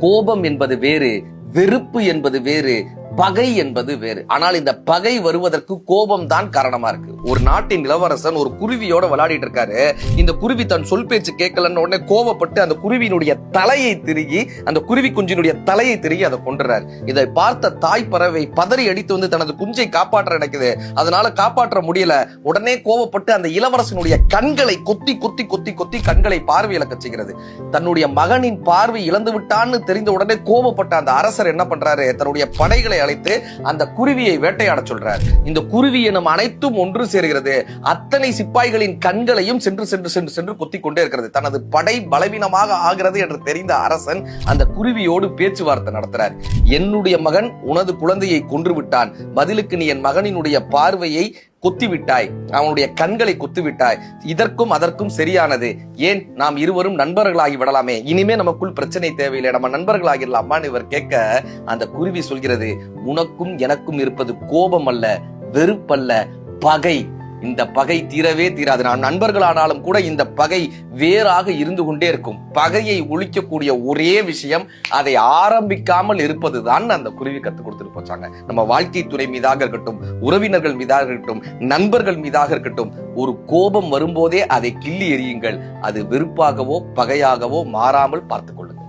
கோபம் என்பது வேறு, வெறுப்பு என்பது வேறு, பகை என்பது வேறு. ஆனால் இந்த பகை வருவதற்கு கோபம் தான் காரணமா இருக்கு. ஒரு நாட்டின் இளவரசன் ஒரு குருவியோட விளையாடிட்டு இருக்காரு. இந்த குருவி தன் சொல் பேச்சு கேட்கலன்னு உடனே கோபப்பட்டு அந்த குருவியினுடைய தலையை திருகி, அந்த குருவி குஞ்சினுடைய தலையை திருகி அதை கொன்றார். இதை பார்த்த தாய் பறவை பதறி அடித்து வந்து தனது குஞ்சை காப்பாற்ற நினைக்குது. அதனால காப்பாற்ற முடியல. உடனே கோபப்பட்டு அந்த இளவரசனுடைய கண்களை கொத்தி கொத்தி கொத்தி கொத்தி கண்களை பார்வை இழக்க செய்கிறது. தன்னுடைய மகனின் பார்வை இழந்து விட்டான்னு தெரிந்த உடனே கோபப்பட்ட அந்த அரசர் என்ன பண்றாரு, தன்னுடைய படைகளை அழைத்து அந்த குருவியை வேட்டையாட சொல்றார். இந்த குருவி எனும் அனைத்தும் ஒன்று சேர்கிறது. அத்தனை சிப்பாய்களின் கண்களையும் சென்று சென்று சென்று சென்று கொத்திக் கொண்டே இருக்கிறது. தனது படை பலவீனமாக ஆகிறது என்று தெரிந்த அரசன் அந்த குருவியோடு பேச்சுவார்த்தை நடத்துறார். என்னுடைய மகன் உனது குழந்தையை கொன்று விட்டான், பதிலுக்கு நீ என் மகனினுடைய பார்வையை கொத்திவிட்டாய், அவனுடைய கண்களை கொத்திவிட்டாய். இதற்கும் அதற்கும் சரியானது. ஏன் நாம் இருவரும் நண்பர்களாகி விடலாமே, இனிமே நமக்குள் பிரச்சனை தேவையில்லை, நம்ம நண்பர்களாகிடலாமான்னு இவர் கேட்க அந்த குருவி சொல்கிறது, உனக்கும் எனக்கும் இருப்பது கோபம் அல்ல, வெறுப்பல்ல, பகை. இந்த பகை தீரவே தீராது. நான் நண்பர்களானாலும் கூட இந்த பகை வேறாக இருந்து கொண்டே இருக்கும். பகையை ஒழிக்கக்கூடிய ஒரே விஷயம் அதை ஆரம்பிக்காமல் இருப்பதுதான் அந்த குருவி கத்துக் கொடுத்துட்டு போச்சாங்க. நம்ம வாழ்க்கை துணை மீதாக இருக்கட்டும், உறவினர்கள் மீதாக இருக்கட்டும், நண்பர்கள் மீதாக இருக்கட்டும், ஒரு கோபம் வரும்போதே அதை கிள்ளி எறியுங்கள். அது வெறுப்பாகவோ பகையாகவோ மாறாமல் பார்த்துக் கொள்ளுங்கள்.